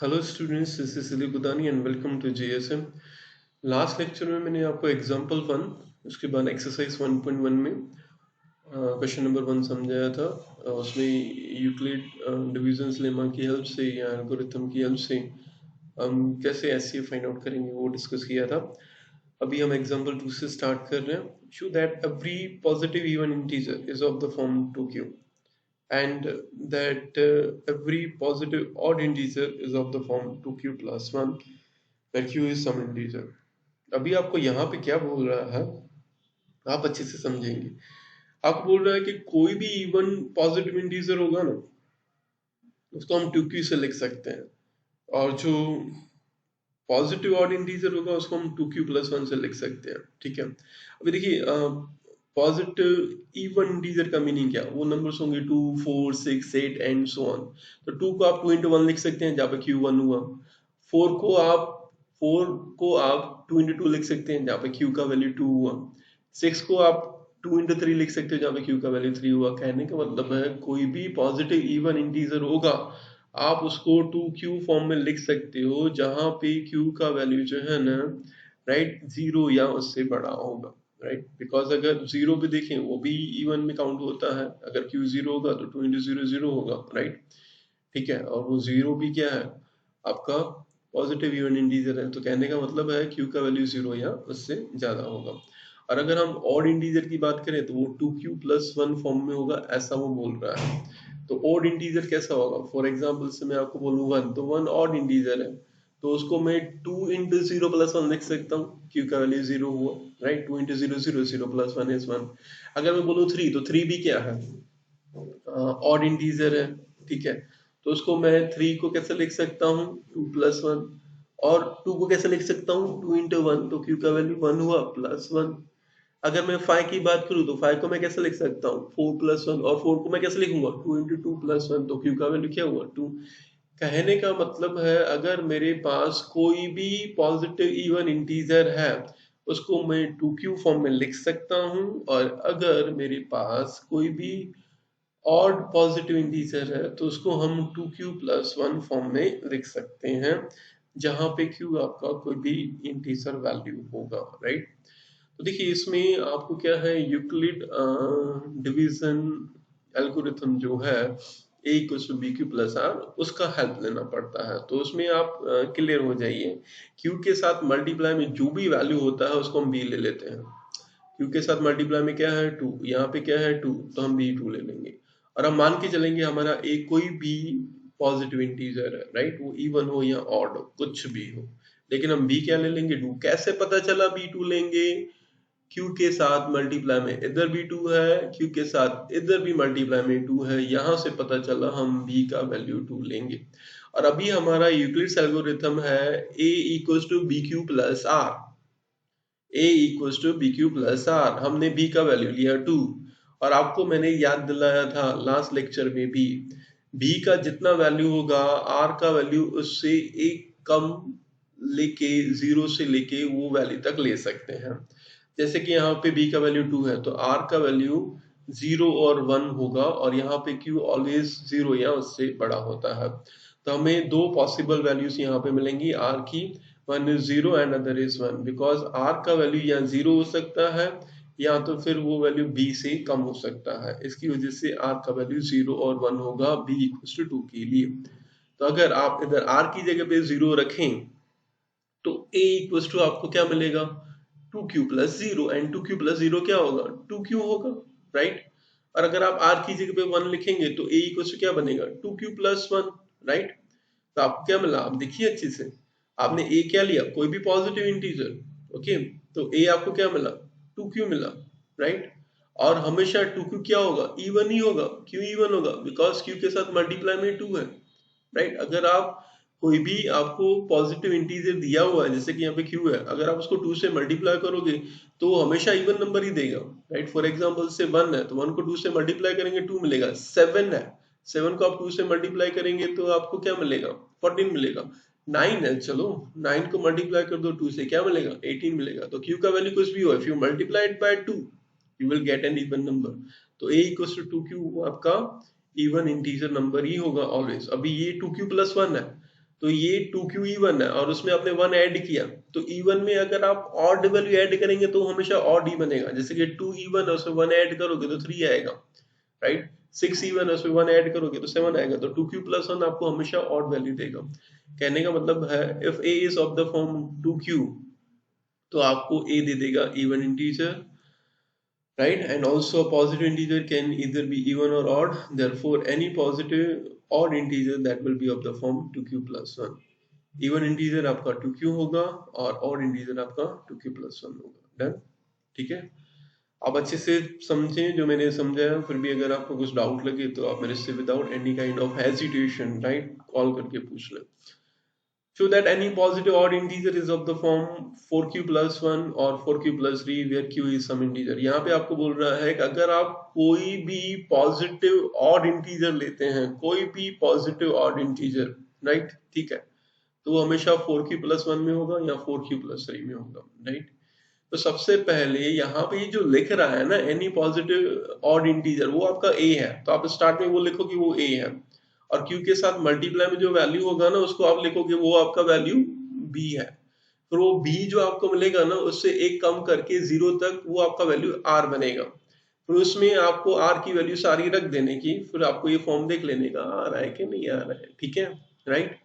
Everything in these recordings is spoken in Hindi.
Hello students, this is Dilip Budani and welcome to GSM. Last lecture में मैंने आपको एग्जांपल वन, उसके बाद एक्सरसाइज 1.1 में क्वेश्चन नंबर वन समझाया था। उसमें यूक्लिड डिवीजन लेमा की हेल्प से या एल्गोरिथम की हेल्प से हम कैसे एचसीएफ फाइंड आउट करेंगे वो डिस्कस किया था। अभी हम एग्जांपल टू से स्टार्ट कर रहे हैं। Show that every positive even integer is of the form 2q and that every positive odd integer is of the form 2q plus 1 where q is some integer। अभी आपको यहाँ पे क्या बोल रहा है आप अच्छे से समझेंगे। आपको बोल रहा है कि कोई भी इवन पॉजिटिव इंटीजर होगा ना, उसको हम 2q से लिख सकते हैं, और जो पॉजिटिव ऑड इंटीजर होगा उसको हम 2q प्लस 1 से लिख सकते हैं। ठीक है, अभी देखिए पॉजिटिव इवन इंटीजर का मीनिंग क्या, वो नंबर्स होंगे 2 4 6 8 एंड सो ऑन। तो 2 को आप 2 into 1 लिख सकते हैं जहाँ पे q 1 हुआ। 4 को आप 2 into 2 लिख सकते हैं जहाँ पे q का वैल्यू 2 हुआ। 6 को आप 2 into 3 लिख सकते हो जहाँ पे q का वैल्यू 3 हुआ। कहने का मतलब है कोई भी पॉजिटिव इवन इंटीजर होगा आप उसको 2q फॉर्म में लिख सकते हो जहां पे q का वैल्यू जो है ना, राइट, जीरो या उससे बड़ा होगा। राइट, बिकॉज अगर जीरो भी देखें वो भी इवन में काउंट होता है। अगर q जीरो होगा तो 2 into 0 0 होगा। राइट, ठीक है, और वो जीरो भी क्या है, आपका पॉजिटिव इवन इंटीजर है। तो कहने का मतलब है q का वैल्यू जीरो या उससे ज्यादा होगा। और अगर हम ऑड इंटीजर की बात करें तो वो 2q प्लस 1 फॉर्म में होगा, ऐसा वो बोल रहा है। तो ऑड इंटीजर कैसा होगा, फॉर एग्जाम्पल से मैं आपको बोलूँ 1, तो 1 ऑड इंटीजर है तो उसको मैं 2 into 0 प्लस 1 लिख सकता हूँ, q का वैल्यू 0 हुआ। Right, 2 into 0 0 0 plus 1 is 1। अगर मैं बोलूँ 3, तो 3 भी क्या है, ऑड इंटीजर है। ठीक है, तो उसको मैं 3 को कैसे लिख सकता हूँ, 2 प्लस 1। और 2 को कैसे लिख सकता हूँ, 2 into 1, तो q का वैल्यू 1 हुआ प्लस 1। अगर मैं 5 की बात करूं तो 5 को मैं कैसे लिख सकता हूँ, 4 प्लस 1। और 4 को मैं कैसे लिखूंगा, 2 into 2 प्लस 1, तो q का वैल्यू क्या हुआ, 2। कहने का मतलब है अगर मेरे पास कोई भी पॉजिटिव इवन इंटीजर है उसको मैं 2q फॉर्म में लिख सकता हूँ, और अगर मेरे पास कोई भी ऑड पॉजिटिव इंटीजर है तो उसको हम 2q प्लस 1 फॉर्म में लिख सकते हैं जहां पे q आपका कोई भी इंटीजर वैल्यू होगा। राइट, तो देखिए इसमें आपको क्या है, यूक्लिड डिवीजन एल्गोरिथम जो है a equals to B Q plus R, उसका हेल्प लेना पड़ता है। तो उसमें आप क्लियर हो जाइए, q के साथ मल्टीप्लाई में जो भी वैल्यू होता है उसको हम b ले लेते हैं। q के साथ मल्टीप्लाई में क्या है 2, यहाँ पे क्या है 2, तो हम b2 ले लेंगे। और हम मान के चलेंगे हमारा a कोई भी पॉजिटिव इंटीजर है, राइट, वो इवन हो या ऑड हो, कुछ भी हो, लेकिन हम b क्या ले लेंगे, 2। कैसे पता चला b2 लेंगे, q के साथ मल्टीप्लाई में इधर भी 2 है, q के साथ इधर भी मल्टीप्लाई में 2 है, यहां से पता चला हम b का वैल्यू 2 लेंगे। और अभी हमारा यूक्लिड्स एल्गोरिथम है a equals to B Q plus R. a equals to B Q plus R, हमने b का वैल्यू लिया 2। और आपको मैंने याद दिलाया था लास्ट लेक्चर में भी, b का जितना वैल्यू होगा r का वैल्यू उससे एक कम लेके, जीरो से लेके वो वैल्यू तक ले सकते हैं। जैसे कि यहाँ पे b का वैल्यू 2 है तो r का वैल्यू 0 और 1 होगा, और यहाँ पे q ऑलवेज 0 या उससे बड़ा होता है। तो हमें दो पॉसिबल वैल्यूज यहाँ पे मिलेंगी r की, one is 0 and other is 1, because r का वैल्यू या 0 हो सकता है या तो फिर वो वैल्यू b से कम हो सकता है। इसकी वजह से r का वैल्यू 0 और 1 होगा b इक्वल्स टू 2 के लिए। तो अगर आप इधर r की जगह पे 0 रखें तो a इक्वल्स टू आपको क्या मिलेगा, 2q plus 0, and 2q plus 0 क्या होगा, 2q होगा। राइट, और अगर आप r की जगह पे 1 लिखेंगे तो a इक्वल्स टू क्या बनेगा, 2q प्लस 1। राइट, तो आपको क्या मिला, आप देखिए अच्छे से, आपने a क्या लिया, कोई भी पॉजिटिव इंटीजर। ओके, तो a आपको क्या मिला, 2q मिला। राइट, और हमेशा 2q क्या होगा, इवन ही होगा। क्यों इवन होगा, बिकॉज q के साथ मल्टीप्लाई में 2 है। राइट, अगर आप कोई भी आपको पॉजिटिव इंटीजर दिया हुआ है, जैसे कि यहाँ पे q है, अगर आप उसको 2 से मल्टीप्लाई करोगे तो वो हमेशा इवन नंबर ही देगा। राइट, फॉर एग्जांपल से 1 है तो 1 को 2 से मल्टीप्लाई करेंगे 2 मिलेगा। 7 है, 7 को आप 2 से मल्टीप्लाई करेंगे तो आपको क्या मिलेगा, 14 मिलेगा। 9 है, चलो 9 को मल्टीप्लाई कर दो 2 से, क्या मिलेगा, 18 मिलेगा। तो q का वैल्यू कुछ भी हो, if you multiply it by 2 you will get an even number. तो a इक्वल्स टू 2q आपका इवन इंटीजर नंबर ही होगा ऑलवेज। अभी ये 2q प्लस 1 है तो ये 2q इवन है और उसमें आपने 1 ऐड किया, तो इवन में अगर आप ऑड वैल्यू ऐड करेंगे तो हमेशा ऑड ही बनेगा। जैसे कि 2 इवन है उसमें 1 ऐड करोगे तो 3 आएगा, राइट। 6 इवन है उसमें 1 ऐड करोगे तो 7 आएगा। तो 2q प्लस 1 आपको हमेशा ऑड वैल्यू देगा। कहने का मतलब है if a is of the form 2q तो आपको a दे देगा even integer, right? And also a positive integer can either be even or odd. Therefore, any positive odd integer that will be of the form 2q plus 1. Even integer आपका 2q होगा और odd integer आपका 2q plus 1 होगा। डन, ठीक है। आप अच्छे से समझें जो मैंने समझाया, फिर भी अगर आपको कुछ डाउट लगे तो आप मेरे से without any kind of hesitation, right, call करके पूछ लें। Show that any positive odd integer is of the form 4q plus 1 or 4q plus 3 where q is some integer। यहाँ पे आपको बोल रहा है कि अगर आप कोई भी पॉजिटिव ऑड इंटीजर लेते हैं, कोई भी पॉजिटिव ऑड इंटीजर, राइट, ठीक है, तो वो हमेशा 4q plus 1 में होगा या 4q plus 3 में होगा, राइट। तो सबसे पहले यहाँ पे जो लिख रहा है ना एनी पॉजिटिव ऑड इंटीजर, वो आपका a है, तो आप स्टार्ट में वो लिखो कि वो a है, और q के साथ मल्टीप्लाई में जो वैल्यू होगा ना उसको आप लिखोगे वो आपका वैल्यू b है। फिर वो b जो आपको मिलेगा ना उससे एक कम करके 0 तक वो आपका वैल्यू r बनेगा। फिर उसमें आपको r की वैल्यू सारी रख देने की, फिर आपको ये फॉर्म देख लेने का आ रहा है कि नहीं आ रहा है, ठीक है, राइट।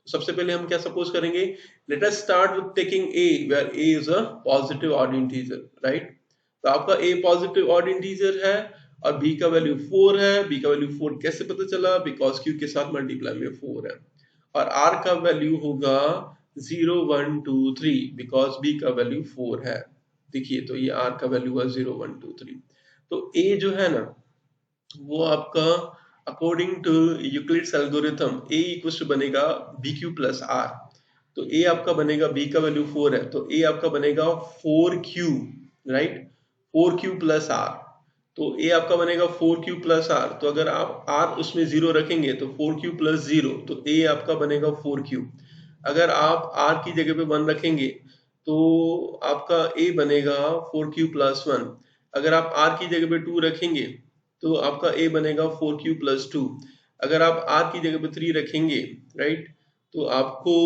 सबसे पहले हम क्या सपोज करेंगे, let us start with taking a where a is a positive odd integer, right. तो आपका a पॉजिटिव ऑड इंटीजर है और b का वैल्यू 4 है। b का वैल्यू 4 कैसे पता चला, बिकॉज q के साथ मल्टीप्लाई में 4 है। और r का वैल्यू होगा 0 1 2 3 बिकॉज b का वैल्यू 4 है। देखिए तो ये r का वैल्यू है 0 1 2 3। तो a जो है ना वो आपका according to Euclid's algorithm a equals to बनेगा bq प्लस r। तो a आपका बनेगा, b का वैल्यू 4 है तो a आपका बनेगा 4q, right, 4q plus r। तो a आपका बनेगा 4q प्लस r। तो अगर आप r उसमें 0 रखेंगे तो 4q प्लस 0, तो a आपका बनेगा 4q। अगर आप r की जगह पे 1 रखेंगे तो आपका a बनेगा 4q प्लस 1। अगर आप r की जगह पे 2 रखेंगे तो आपका a बनेगा 4q प्लस 2। अगर आप r की जगह पे 3 रखेंगे, राइट, तो आपको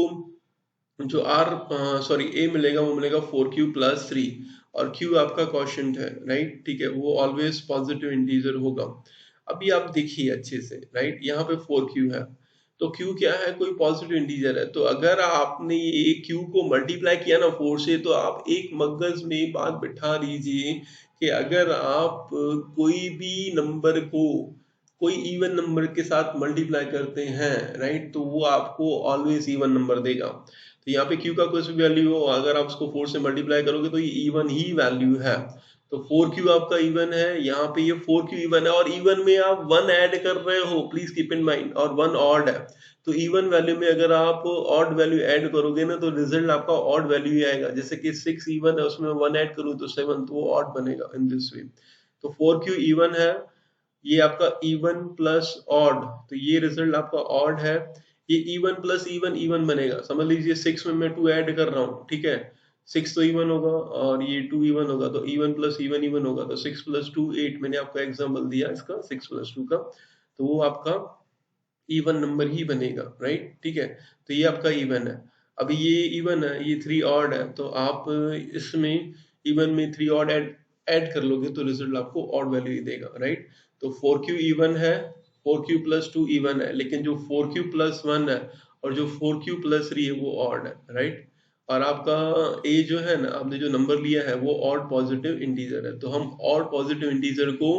जो a मिलेगा वो मिलेगा 4q प्लस 3। और q आपका क्वोशिएंट है, राइट, ठीक है, वो ऑलवेज पॉजिटिव इंटीजर होगा। अभी आप देखिए अच्छे से, राइट, यहाँ पे 4q है तो q क्या है, कोई पॉजिटिव इंटीजर है। तो अगर आपने ये q को मल्टीप्लाई किया ना 4 से, तो आप एक मगज में बात बिठा लीजिए कि अगर आप कोई भी नंबर को कोई इवन नंबर के साथ मल्टीप्लाई करते हैं, राइट, तो वो आपको ऑलवेज इवन नंबर देगा। तो यहाँ पे q का कुछ भी वैल्यू हो, अगर आप उसको 4 से मल्टीप्लाई करोगे तो ये इवन ही वैल्यू है। तो 4q आपका इवन है, यहाँ पे ये 4q इवन है और इवन में आप 1 ऐड कर रहे हो, प्लीज कीप इन माइंड, और 1 ऑड है। तो इवन वैल्यू में अगर आप ऑड वैल्यू ऐड करोगे ना तो रिजल्ट आपका ऑड वैल्यू ही आएगा। जैसे कि 6 इवन है उसमें 1 ऐड करूँ तो 7, तो वो ऑड बनेगा इन दिस वे। तो 4q इवन है, ये आपका इवन प्लस ऑड, तो ये रिजल्ट आपका ऑड है। ये इवन प्लस इवन इवन बनेगा। समझ लीजिए 6 में मैं 2 ऐड कर रहा हूँ, ठीक है, 6 तो इवन होगा और ये 2 इवन होगा, तो इवन प्लस इवन इवन होगा। तो 6 प्लस 2 8, मैंने आपको एग्जांपल दिया इसका 6 प्लस 2 का, तो वो आपका इवन नंबर ही बनेगा, राइट, ठीक है। तो ये आपका इवन है। अभी ये इवन है, ये 3 ऑड है, तो आप इसमें इवन में 3 ऑड ऐड कर लोगे तो रिजल्ट आपको ऑड वैल्यू ही देगा, राइट। तो 4q इवन है, 4q प्लस 2 इवन है, लेकिन जो 4q प्लस 1 है और जो 4q प्लस 3 है वो ऑड है, राइट। और आपका a जो है ना, आपने जो नंबर लिया है वो ऑड पॉजिटिव इंटीजर है, तो हम ऑड पॉजिटिव इंटीजर को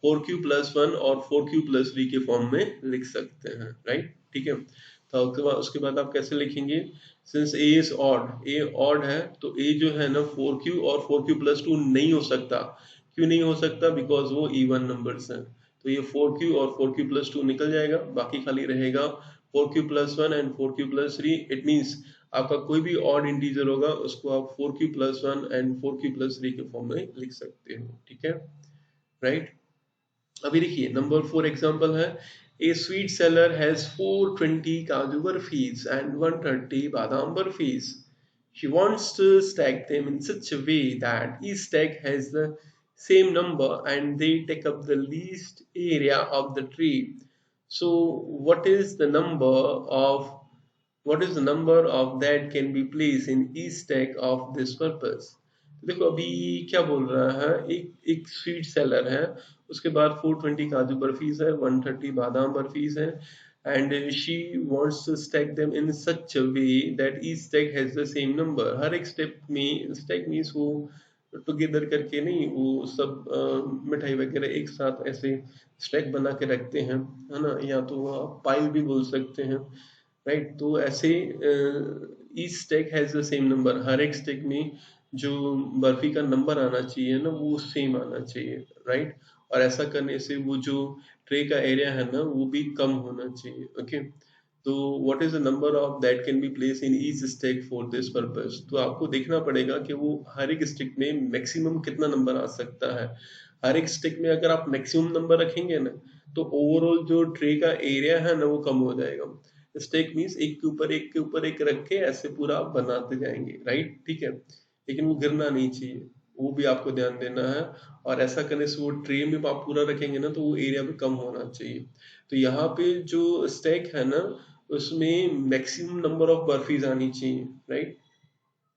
4q प्लस 1 और 4q प्लस 3 के फॉर्म में लिख सकते हैं, राइट, ठीक है। तो उसके बाद आप कैसे लिखेंगे, since a is odd, a odd है तो a जो है ना 4q और 4q प्लस 2 नहीं हो सकता। क्यों नहीं हो सकता, बिकॉज वो इवन नंबर्स हैं। तो ये 4q और 4q प्लस 2 निकल जाएगा, बाकी खाली रहेगा 4q plus 1 and 4q plus 3। It means आपका कोई भी ऑड इंटीजर होगा उसको आप 4q plus 1 and 4q plus 3 के फॉर्म में लिख सकते हो, ठीक है, राइट। अभी देखिए नंबर 4 एग्जांपल है, ए स्वीट सेलर हैज 420 काजू बर्फीज एंड 130 बादाम बर्फीज। She wants to stack them in such a way that each stack has the same number and they take up the least area of the tree. So what is the number of what is the number of that can be placed in each stack of this purpose। तो देखो अभी क्या बोल रहा है, एक एक स्वीट सेलर है, उसके बाद 420 काजू बर्फीज है, 130 बादाम बर्फीज है, and she wants to stack them in such a way that each stack has the same number। हर एक स्टेप में stack means वो टुगेदर करके नहीं, वो सब मिठाई वगैरह एक साथ ऐसे स्टैक बना के रखते हैं, है ना, या तो आप पाइल भी बोल सकते हैं, राइट। तो ऐसे each stack has the same number, हर एक स्टेक में जो बर्फी का नंबर आना चाहिए ना वो सेम आना चाहिए, राइट। और ऐसा करने से वो जो ट्रे का एरिया है ना वो भी कम होना चाहिए, ओके। तो what is the number of that can be place in each stack for this purpose. तो आपको देखना पड़ेगा कि वो हर एक स्टेक में मैक्सिमम कितना नंबर आ सकता है। हर एक स्टेक में अगर आप मैक्सिमम नंबर रखेंगे ना तो ओवरऑल जो ट्रे का एरिया है ना वो कम हो जाएगा। स्टेक मीन्स एक के ऊपर एक के ऊपर एक रख के ऐसे पूरा आप बनाते जाएंगे, राइट, ठीक है। लेकिन वो गिरना नहीं चाहिए, वो भी आपको ध्यान देना है। और ऐसा करने से वो ट्रे में आप पूरा रखेंगे ना तो वो एरिया भी कम होना चाहिए। तो यहाँ पे जो स्टेक है ना उसमें मैक्सिमम नंबर ऑफ बर्फीज आनी चाहिए, राइट।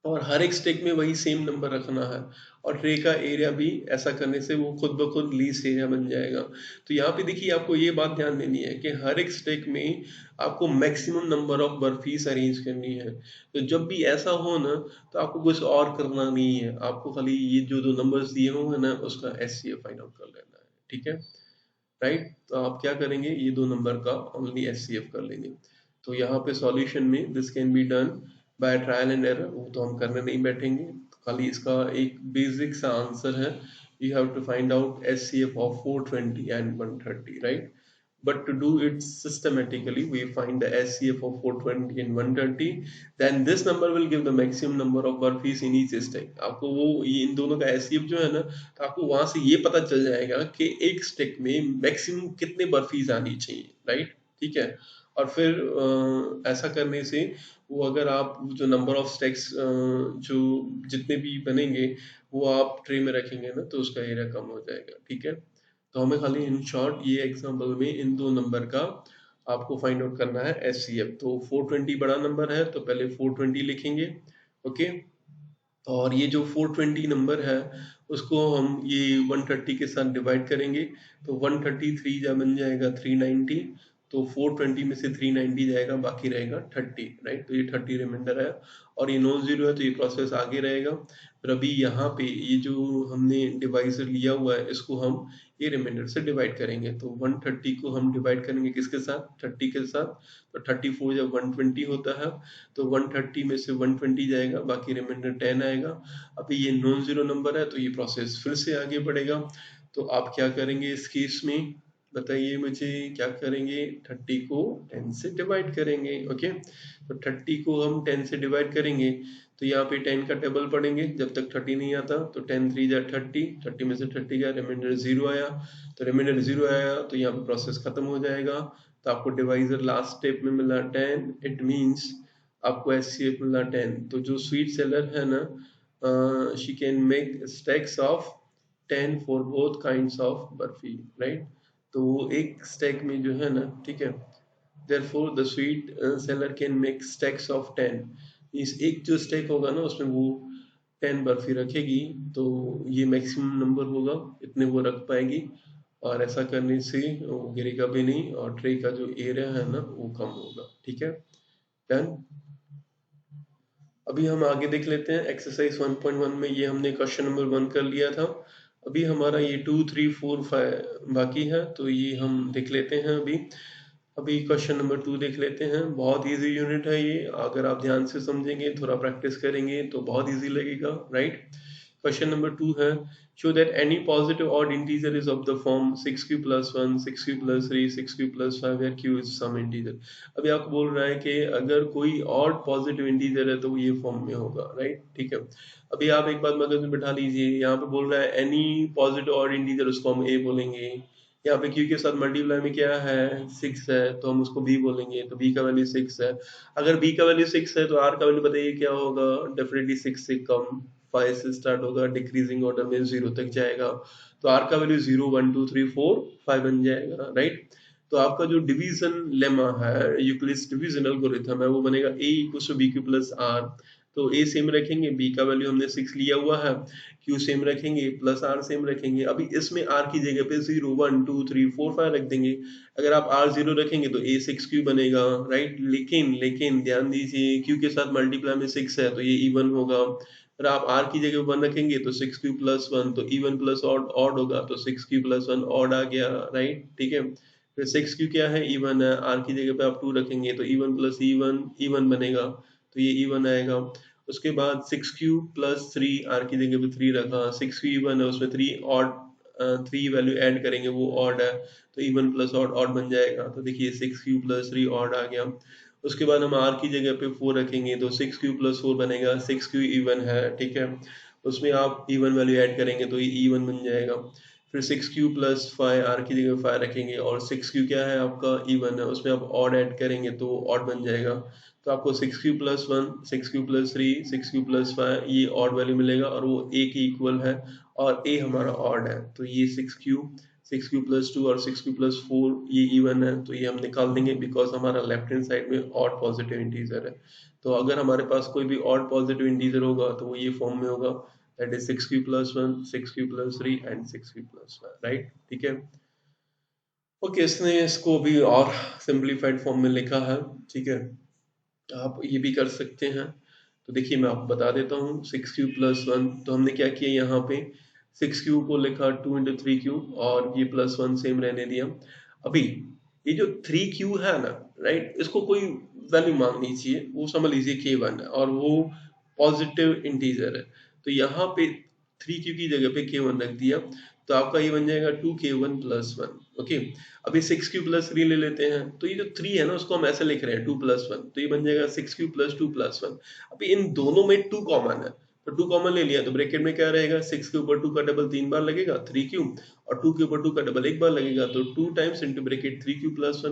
और हर एक स्टेक में वही सेम नंबर रखना है। और ट्रे का एरिया भी ऐसा करने से वो खुद ब खुद लीस्ट एरिया बन जाएगा। तो यहाँ पे देखिए आपको ये बात ध्यान देनी है कि हर एक स्टेक में आपको मैक्सिमम नंबर ऑफ बर्फीस अरेंज करनी है। तो जब भी ऐसा हो ना तो आपको कुछ और करना नहीं है, आपको खाली ये जो दो नंबर्स दिए होंगे ना उसका एचसीएफ फाइंड आउट कर लेना है, ठीक है, राइट। तो आप क्या करेंगे, ये दो नंबर का ओनली एचसीएफ कर लेंगे। तो यहाँ पे सॉल्यूशन में this can be done by trial and error, वो तो हम करने नहीं बैठेंगे। खाली इसका एक बेसिक सा आंसर है, you have to find out HCF of 420 and 130, right. But to do it systematically, we find the SCF of 420 and 130. Then this number will give the maximum number of burpees in each stack. आपको वो ये इन दोनों का SCF जो है ना तो आपको वहां से ये पता चल जाएगा कि एक स्टेक में मैक्सिमम कितने बर्फीज आनी चाहिए, राइट, ठीक है। और फिर ऐसा करने से वो अगर आप जो नंबर ऑफ स्टेक्स जो जितने भी बनेंगे वो आप ट्रे में रखेंगे ना तो उसका एरिया कम हो जाएगा, ठीक है। तो हमें खाली इन शॉर्ट ये एग्जांपल में इन दो नंबर का आपको फाइंड आउट करना है एचसीएफ। तो 420 बड़ा नंबर है तो पहले 420 लिखेंगे, ओके। और ये जो 420 नंबर है उसको हम ये 130 के साथ डिवाइड करेंगे तो 133 जा बन जाएगा 390। तो 420 में से 390 जाएगा, बाकी रहेगा 30, राइट। तो ये 30 रिमाइंडर है और ये नॉन जीरो है तो ये प्रोसेस आगे रहेगा। फिर अभी यहाँ पे ये जो हमने डिवाइजर लिया हुआ है इसको हम ये रिमाइंडर से डिवाइड करेंगे। तो 130 को हम डिवाइड करेंगे किसके साथ, 30 के साथ। तो 34 जब 120 होता है तो 130 में से 120 जाएगा, बाकी रिमाइंडर 10 आएगा। अभी ये नॉन जीरो नंबर है तो ये प्रोसेस फिर से आगे बढ़ेगा। तो आप क्या करेंगे इस केस में, बताइए मुझे क्या करेंगे, 30 को 10 से डिवाइड करेंगे, ओके। तो 30 को हम 10 से डिवाइड करेंगे तो यहाँ पे 10 का टेबल पढ़ेंगे जब तक 30 नहीं आता। तो 10 3 जा 30, 30 में से 30 गया, रिमाइंडर 0 आया। तो रिमाइंडर 0 आया तो यहाँ पे प्रोसेस खत्म हो जाएगा। तो आपको डिवाइजर लास्ट स्टेप में मिला 10, इट मीन्स आपको एचसीएफ मिला 10। तो जो स्वीट सेलर है ना she can make stacks of 10 for both kinds of barfi, right. तो वो एक स्टैक में जो है ना, ठीक है, therefore the sweet seller can make stacks of 10। इस एक जो स्टैक होगा ना उसमें वो 10 बर्फी रखेगी तो ये मैक्सिमम नंबर होगा, इतने वो रख पाएगी। और ऐसा करने से वो गिरेगा भी नहीं और ट्रे का जो एरिया है ना वो कम होगा, ठीक है, डन। अभी हम आगे देख लेते हैं एक्सरसाइज 1.1 में। ये हमने क्वेश्चन नंबर 1 कर लिया था। अभी हमारा ये 2 3 4 5 बाकी है तो ये हम देख लेते हैं। अभी क्वेश्चन नंबर 2 देख लेते हैं। बहुत इजी यूनिट है ये, अगर आप ध्यान से समझेंगे थोड़ा प्रैक्टिस करेंगे तो बहुत इजी लगेगा, राइट। क्वेश्चन नंबर 2 है, show that any positive odd integer is of the form 6q plus 1 6q plus 3 6q plus 5 where q is some integer। अभी आपको बोल रहा है कि अगर कोई ऑड पॉजिटिव इंटीजर है तो वो ये फॉर्म में होगा, राइट, ठीक है। अभी आप एक बात मगज में बिठा लीजिए, यहाँ पे बोल रहा है एनी पॉजिटिव ऑड इंटीजर, उसको हम ए बोलेंगे। यहाँ पे क्यू के साथ मल्टीप्लाई में क्या है 6 है तो हम उसको बी बोलेंगे, तो बी का वैल्यू 6 है। अगर बी का वैल्यू 6 है तो आर का वैल्यू बताइए क्या होगा, डेफिनेटली 6 से कम। 5 से स्टार्ट होगा, डिक्रीजिंग ऑर्डर में 0 तक जाएगा। तो आर का वैल्यू 0 1 2 3 4 5 बन जाएगा, राइट। तो आपका जो डिवीजन लेमा है, यूक्लिड्स डिवीजन एल्गोरिथम है, वो बनेगा a equals to B Q plus R. तो a सेम रखेंगे, b का वैल्यू हमने 6 लिया हुआ है, q सेम रखेंगे, प्लस r सेम रखेंगे। अभी इसमें r की जगह पे 0 1 2 3 4 5 रख देंगे। अगर आप r 0 रखेंगे तो a 6q बनेगा, राइट। लेकिन लेकिन ध्यान दीजिए, q के साथ मल्टीप्लाई में 6 है तो ये इवन होगा। अगर आप r की जगह 1 रखेंगे तो 6q प्लस 1, तो इवन प्लस ऑड ऑड होगा, तो 6q प्लस 1 ऑड आ गया, राइट, ठीक है। फिर 6q क्या है, इवन है, r की जगह पे आप 2 रखेंगे तो इवन प्लस इवन इवन बनेगा, तो ये इवन आएगा। उसके बाद 6q प्लस 3, r की जगह पे 3 रखा, 6q इवन है, उसमें 3 ऑड 3 वैल्यू ऐड करेंगे, वो ऑड है, तो इवन प्लस ऑड ऑड बन जाएगा। तो देखिए 6q प्लस 3 ऑड आ गया। उसके बाद हम r की जगह पे 4 रखेंगे तो 6q प्लस 4 बनेगा, 6q इवन है, ठीक है। उसमें आप इवन वैल्यू ऐड करेंगे तो ये इवन बन जाएगा। फिर 6q प्लस 5, r की जगह 5 रखेंगे, और 6q क्या है आपका, इवन है, उसमें आप ऑड ऐड करेंगे तो ऑड बन जाएगा। तो आपको 6q plus 1, 6q plus 3, 6q plus 5 ये ऑड वैल्यू मिलेगा, और वो a के इक्वल है, और a हमारा ऑड है। तो ये 6q प्लस 2 और 6q प्लस 4 ये इवन है, तो ये हम निकाल देंगे बिकॉज हमारा लेफ्ट हैंड साइड में ऑड पॉजिटिव इंटीजर है। तो अगर हमारे पास कोई भी ऑड पॉजिटिव इंटीजर होगा तो वो ये फॉर्म में होगा, that is 6q plus 1, 6q plus 3 and 6q plus 5, right, ठीक है। ओके, इसने इसको भी और सिंप्लीफाइड फॉर्म में लिखा है, ठीक है। आप ये भी कर सकते हैं। तो देखिए मैं आपको बता देता हूँ, 6q प्लस 1, तो हमने क्या किया यहाँ पे, 6q को लिखा 2 इंटू 3q, और ये प्लस 1 सेम रहने दिया। अभी ये जो 3q है ना, राइट, इसको कोई वैल्यू मांगनी चाहिए, वो समझ लीजिए k1 है, और वो पॉजिटिव इंटीजर है। तो यहाँ पे 3q की जगह पे k1 रख दिया, तो आपका ये बन जाएगा 2k1 प्लस 1। ओके, अभी 6q प्लस 3 ले लेते हैं, तो ये जो 3 है ना उसको हम ऐसे लिख रहे हैं 2 प्लस 1, तो ये बन जाएगा 6q प्लस 2 प्लस 1। अभी इन दोनों में 2 कॉमन है, तो 2 कॉमन ले लिया, तो ब्रैकेट में क्या रहेगा, 6 के ऊपर 2 का डबल 3 बार लगेगा 3q, और 2 के ऊपर 2 का डबल एक बार लगेगा, तो 2 times into bracket 3q plus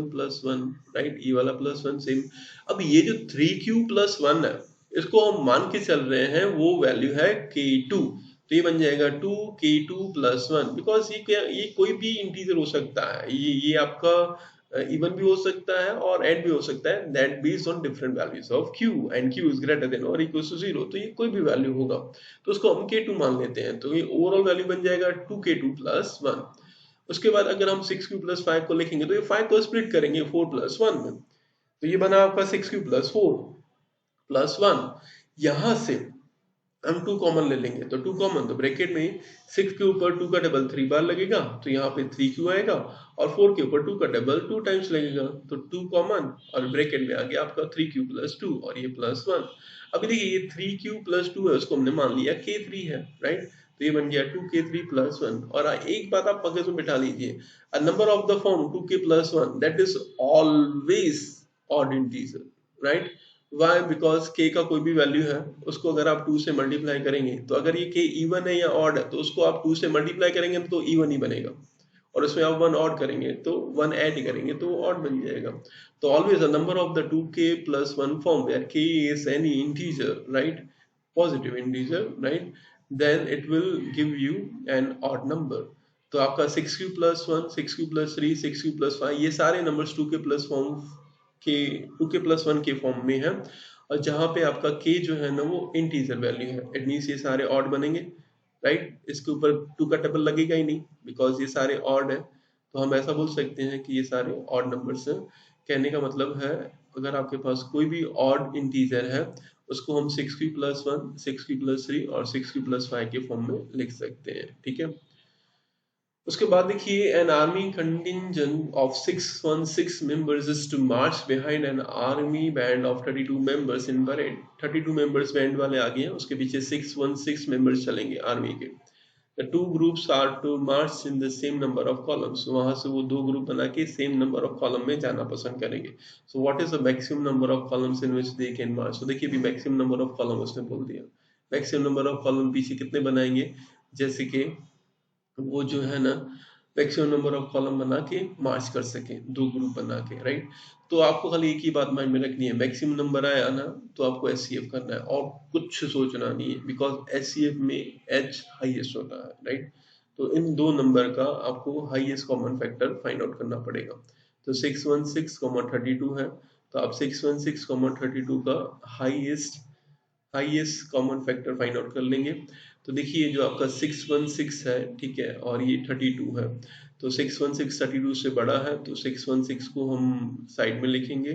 1, right, ये वाला प्लस 1 सेम। अब ये जो 3q प्लस 1 है, इसको हम मान के चल रहे हैं वो वैल्यू है k2, तो ये बन जाएगा 2k2 प्लस 1, बिकॉज ये कोई भी इंटीजर हो सकता है, ये आपका इवन भी हो सकता है और ऐड भी हो सकता है, that based on different values of q, and q is greater than और इक्वल टू 0, तो ये कोई भी वैल्यू होगा, तो उसको हम k2 मान लेते हैं, तो ये ओवरऑल वैल्यू बन जाएगा 2k2 प्लस 1। उसके बाद अगर हम 6q प्लस 5 को लिखेंगे, तो ये 5 को स्प्लिट करेंगे 4 प्लस 1 में, तो ये बना आपका 6q प्लस 4 प्लस 1। यहां से हम 2 कॉमन ले लेंगे, तो 2 कॉमन, तो ब्रैकेट में 6 के ऊपर 2 का डबल 3 बार लगेगा, तो यहाँ पे 3q आएगा, और 4 के ऊपर 2 का डबल 2 टाइम्स लगेगा, तो 2 कॉमन, और ब्रैकेट में आ गया आपका 3q प्लस 2, और ये प्लस 1। अभी देखिए ये 3q प्लस 2 है, उसको हमने मान लिया k3 है, राइट, तो ये बन गया 2k3 प्लस 1। और एक बात आप मगज में बिठा लीजिए, a number of the form 2k plus 1 that is always odd integer, right. Why, because k का कोई भी वैल्यू है, उसको अगर आप 2 से मल्टीप्लाई करेंगे, तो अगर ये k इवन है या ऑड है, तो उसको आप 2 से मल्टीप्लाई करेंगे तो इवन ही बनेगा, और उसमें आप 1 ऑड करेंगे तो 1 ऐड करेंगे तो ऑड बन जाएगा। तो always a number of the 2k plus 1 form where k is any integer, right, positive integer, right, then it will give you an odd number। तो आपका 6q plus 1, 6q plus 3, 6q plus 5, ये सारे नंबर्स 2k प्लस फॉर्म के 2k प्लस 1 के फॉर्म में है, और जहां पे आपका k जो है ना वो इंटीजर वैल्यू है, इट मींस ये सारे ऑड बनेंगे, राइट, इसके ऊपर 2 का डबल लगेगा ही नहीं बिकॉज ये सारे ऑड है, तो हम ऐसा बोल सकते हैं कि ये सारे ऑड नंबर्स हैं। कहने का मतलब है, अगर आपके पास कोई भी ऑड इंटीजर है, उसको हम 6q प्लस 1, 6q प्लस 3 और 6q प्लस 5 के फॉर्म में लिख सकते हैं, ठीक है। उसके बाद देखिए, an army contingent of 616 members is to march behind an army band of 32 members in parade. 32 members band वाले आगे हैं, उसके पीछे 616 मेंबर्स चलेंगे आर्मी के। The two groups are to march in the same number of columns, वहां से वो 2 ग्रुप बना के सेम नंबर ऑफ कॉलम में जाना पसंद करेंगे। So what is the maximum number of columns in which they can march. तो देखिए अभी मैक्सिमम नंबर ऑफ कॉलम उसने बोल दिया, मैक्सिमम नंबर ऑफ कॉलम पीछे कितने बनाएंगे, जैसे कि वो जो है ना मैक्सिमम नंबर ऑफ कॉलम बना के मार्च कर सके, 2 ग्रुप बना के, राइट। तो आपको खाली एक ही बात माइंड में रखनी है, मैक्सिमम नंबर आया ना तो आपको एचसीएफ करना है और कुछ सोचना नहीं है, बिकॉज एचसीएफ में एच हाईएस्ट होता है, राइट। तो इन 2 नंबर का आपको highest common factor find out करना पड़ेगा। तो 616, 32 है, तो आप 616, 32 का highest common factor find out कर लेंगे। तो देखिए जो आपका 616 है, ठीक है, और ये 32 है, तो 616 32 से बड़ा है, तो 616 को हम साइड में लिखेंगे,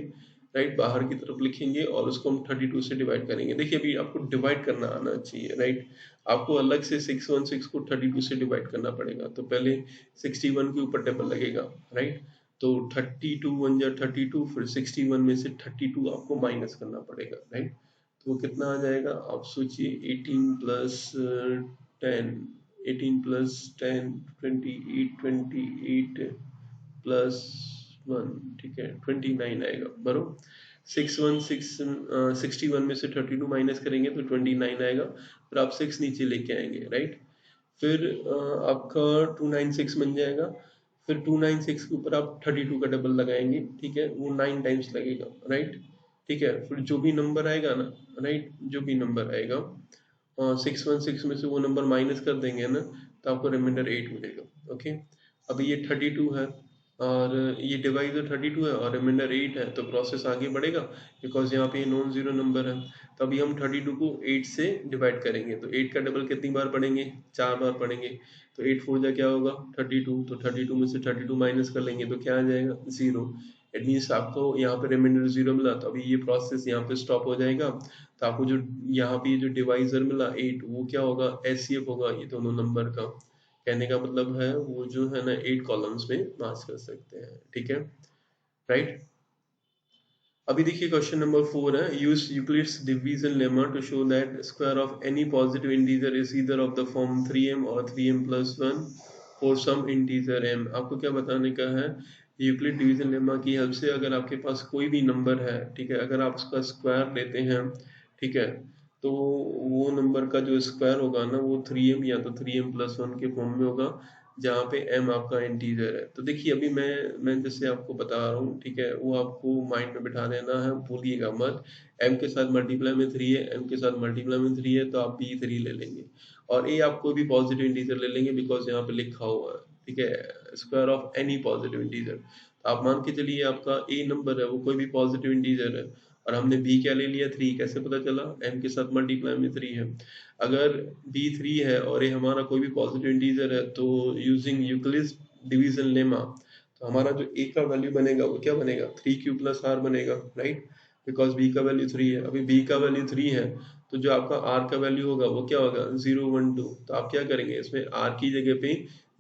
राइट, बाहर की तरफ लिखेंगे, और उसको हम 32 से डिवाइड करेंगे। देखिए अभी आपको डिवाइड करना आना चाहिए, राइट, आपको अलग से 616 को 32 से डिवाइड करना पड़ेगा। तो पहले 61 के ऊपर टेबल लगेगा, राइट, तो 32 1 जा 32, फिर 61 में से 32 आपको माइनस करना पड़ेगा, राइट। तो कितना आ जाएगा, आप सोचिए, 10 18 प्लस 10 28 प्लस 1, ठीक है, 29 आएगा, बरोबर। 61 में से 32 माइनस करेंगे तो 29 आएगा, फिर आप 6 नीचे लेके आएंगे, राइट, फिर आपका 296 बन जाएगा, फिर 296 के ऊपर आप 32 का डबल लगाएंगे, ठीक है, वो 9 टाइम्स लगेगा, राइट, ठीक है, फिर जो भी नंबर आएगा ना, राइट, जो भी नंबर आएगा 616 में से वो नंबर माइनस कर देंगे ना, तो आपको रिमाइंडर 8 मिलेगा। ओके, अभी ये 32 है और ये डिवाइजर 32 है और रिमाइंडर 8 है, तो प्रोसेस आगे बढ़ेगा बिकॉज यहाँ पे नॉन जीरो नंबर है। तो अभी हम 32 को 8 से डिवाइड करेंगे, तो 8 का डबल कितनी बार पढ़ेंगे, 4 बार पढ़ेंगे, तो 8 4 जा क्या होगा 32, तो 32 में से 32 माइनस कर लेंगे तो क्या आ जाएगा 0। एट मीन्स आपको यहाँ पे रिमाइंडर 0 मिला, तो अभी ये प्रोसेस यहाँ पे स्टॉप हो जाएगा। तो आपको जो यहाँ पे जो डिवाइजर मिला 8, वो क्या होगा एचसीएफ होगा ये दोनों नंबर का। कहने का मतलब है वो जो है ना 8 कॉलम्स में मार्क कर सकते हैं, ठीक है, राइट। अभी देखिए क्वेश्चन नंबर 4 है, use Euclid's division lemma to show that square of any positive integer is either of the form 3m और 3m+1 for some integer m। आपको क्या बताने का है, यूक्लिड डिवीजन लेमा की हेल्प से अगर आपके पास कोई भी नंबर है, ठीक है, अगर आप उसका स्क्वायर लेते हैं, ठीक है, तो वो नंबर का जो स्क्वायर होगा ना वो 3m या तो 3m+1 के फॉर्म में होगा, जहाँ पे m आपका इंटीजर है। तो देखिए अभी मैं जैसे आपको बता रहा हूँ, ठीक है, वो आपको माइंड में बिठा देना है, भूलिएगा मत। m के साथ मल्टीप्लाई में 3 है, m के साथ मल्टीप्लाई में 3 है, तो आप भी 3 ले लेंगे, और a आप कोई भी पॉजिटिव इंटीजर ले लेंगे बिकॉज यहाँ पे लिखा हुआ है, ठीक है, square of any positive integer. तो आप मान के चलिए आपका a नंबर है वो कोई भी पॉजिटिव इंटीजर है, और हमने b क्या ले लिया 3, कैसे पता चला, m के साथ मल्टीप्लाई में 3 है। अगर b 3 है और ये हमारा कोई भी पॉजिटिव इंटीजर है, तो यूजिंग यूक्लिड्स डिवीजन लेमा, तो हमारा जो a का वैल्यू बनेगा वो क्या बनेगा 3q प्लस r बनेगा, राइट, बिकॉज b का वैल्यू 3 है। अभी b का वैल्यू 3 है, तो जो आपका r का वैल्यू होगा वो क्या होगा 0 1 2। तो आप क्या करेंगे, इसमें r की जगह पे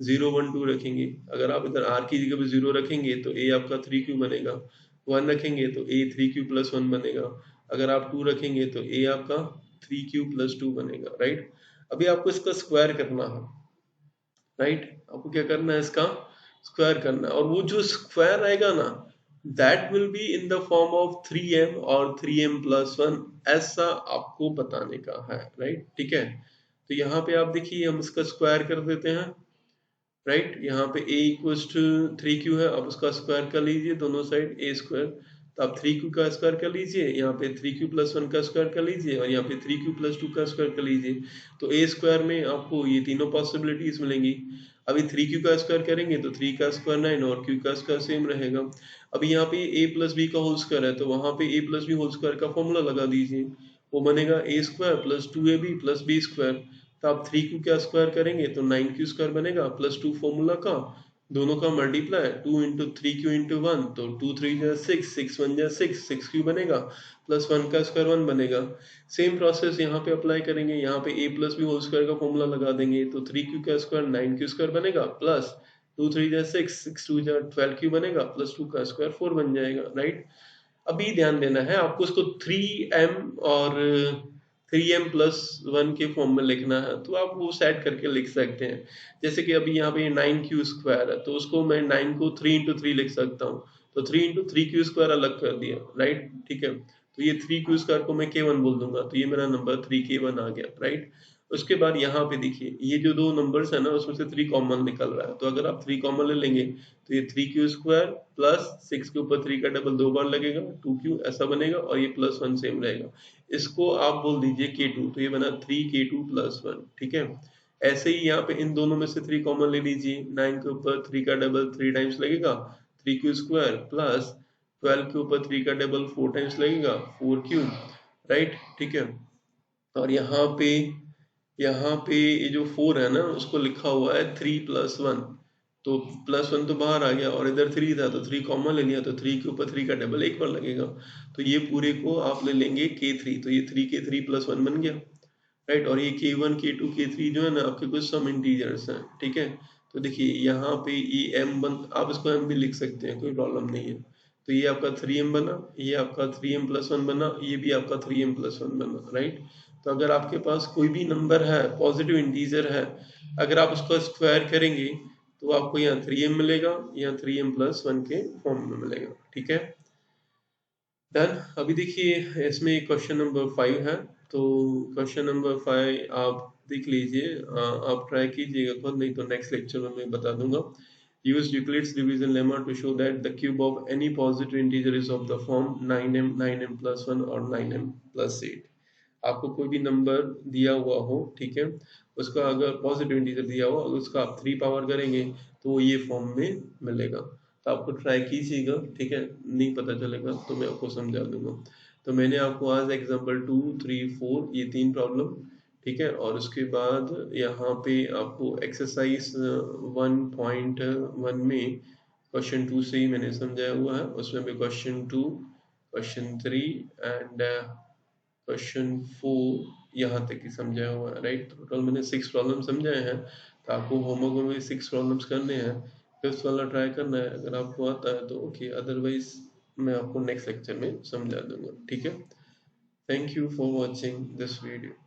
0 1 2 रखेंगे। अगर आप इधर r की जगह पे 0 रखेंगे तो a आपका 3q बनेगा, 1 रखेंगे तो a 3q+1 बनेगा, अगर आप 2 रखेंगे तो a आपका 3q+2 बनेगा, राइट। अभी आपको इसका स्क्वायर करना है, राइट, आपको क्या करना है, इसका स्क्वायर करना है, और वो जो स्क्वायर आएगा ना that will be in the form of 3m और 3m+1, ऐसा आपको बताने का है, राइट, ठीक है। तो यहाँ पे आप देखिए हम इसका स्क्वायर कर देते हैं, राइट, यहाँ पे a इक्वल्स टू 3q है, आप उसका स्क्वायर कर लीजिए दोनों साइड a स्क्वायर, तो आप 3q का स्क्वायर कर लीजिए, यहाँ पे 3q+1 का स्क्वायर कर लीजिए, और यहाँ पे 3q+2 का स्क्वायर कर लीजिए। तो a स्क्वायर में आपको ये तीनों पॉसिबिलिटीज मिलेंगी। अभी 3q का स्क्वायर करेंगे तो 3 का स्क्वायर 9 और q का स्क्वायर सेम रहेगा। अभी यहाँ पे a प्लस बी का होल स्क्वायर है, तो वहां पे a plus B whole square का फॉर्मूला लगा दीजिए, वो बनेगा a square plus 2ab plus B square. तो आप 3q का स्क्वायर करेंगे तो 9q स्क्वायर बनेगा प्लस 2 फॉर्मूला का, दोनों का मल्टीप्लाई 2 इंटू 3q इंटू 1, तो 2 3 जा 6, 6 1 जा 6, 6q बनेगा, प्लस 1 का स्क्वायर 1 बनेगा। सेम प्रोसेस यहाँ पे अप्लाई करेंगे, यहाँ पे a plus B whole square का फॉर्मूला लगा देंगे, तो 3q का स्क्वायर 9q स्क्वायर बनेगा, प्लस 2 3 जा 6, 6 2 जा 12q बनेगा, प्लस 2 का स्क्वायर 4 बन जाएगा, राइट। अभी ध्यान देना है आपको, इसको 3m और 3m+1 के फॉर्म में लिखना है, तो आप वो सेट करके लिख सकते हैं। जैसे कि अभी यहाँ पे 9q स्क्वायर है, तो उसको मैं 9 को 3 इंटू 3 लिख सकता हूँ, तो 3 इंटू 3q स्क्वायर अलग कर दिया, राइट, ठीक है। तो ये 3q स्क्वायर को मैं k1 बोल दूंगा, तो ये मेरा नंबर 3k1 आ गया, राइट। उसके बाद यहाँ पे देखिए ये जो दो नंबर्स है ना उसमें से 3 कॉमन निकल रहा है, तो अगर आप 3 कॉमन ले लेंगे तो ये 3q स्क्वायर प्लस 6 के ऊपर 3 का डबल 2 बार लगेगा 2q ऐसा बनेगा, और ये प्लस 1 सेम रहेगा, इसको आप बोल दीजिए k2, तो ये बना 3k2+1, ठीक है। ऐसे ही यहाँ पे इन दोनों में से 3 कॉमन ले लीजिए, 9 के ऊपर 3 का डबल 3 टाइम्स लगेगा, 3 क्यू स्क्वायर प्लस 12 के ऊपर 3 का डबल 4 टाइम्स लगेगा 4 क्यूब, राइट, ठीक है। और यहाँ पे ये जो 4 है ना उसको लिखा हुआ है 3+1, तो +1 तो बाहर आ गया और इधर 3 था तो 3 कॉमन ले लिया, तो 3 के ऊपर 3 का डबल एक बार लगेगा, तो ये पूरे को आप ले लेंगे K3, तो ये 3K3+1 बन गया, राइट। और ये K1 K2 K3 जो है ना आपके कुछ सम इंटीजर्स हैं, ठीक है। तो देखिए यहाँ पे ये M1, आप इसको M भी लिख सकते हैं, कोई प्रॉब्लम नहीं है। तो ये आपका 3M बना, ये आपका 3M+1 बना, ये भी आपका 3M+1 बना, राइट। तो अगर आपके पास कोई भी नंबर है, पॉजिटिव इंटीजर है, अगर आप उसका स्क्वायर करेंगे तो आपको यहाँ 3M मिलेगा, यहाँ 3M+1 के फॉर्म में मिलेगा, ठीक है। डन। अभी देखिए इसमें क्वेश्चन नंबर 5 है, तो क्वेश्चन नंबर 5 आप देख लीजिए, आप ट्राई कीजिएगा खुद, नहीं तो नेक्स्ट लेक्चर में मैं बता दूंगा। Use Euclid's division lemma to show that the cube of any positive integer is of the form 9m 9m+1 और 9m+8। आपको कोई भी नंबर दिया हुआ हो, ठीक है, उसका अगर पॉजिटिव इंटीजर दिया हुआ उसका आप 3 पावर करेंगे तो वो ये फॉर्म में मिलेगा। तो आपको ट्राई कीजिएगा, ठीक है, नहीं पता चलेगा तो मैं आपको समझा दूंगा। तो मैंने आपको आज एग्जांपल 2, 3, 4 ये 3 प्रॉब्लम, ठीक है, और उसके बाद यहाँ पे आपको एक्सरसाइज 1.1 में क्वेश्चन 2 से ही मैंने समझाया हुआ है, उसमें भी क्वेश्चन 2, क्वेश्चन 3 एंड क्वेश्चन 4 यहाँ तक ही समझाया हुआ है, राइट। टोटल मैंने 6 प्रॉब्लम समझाए हैं, तो आपको होमवर्क में भी 6 प्रॉब्लम्स करने हैं, 5th वाला ट्राई करना है, अगर आपको आता है तो ओके, अदरवाइज मैं आपको नेक्स्ट लेक्चर में समझा दूंगा, ठीक है। Thank you for watching this video.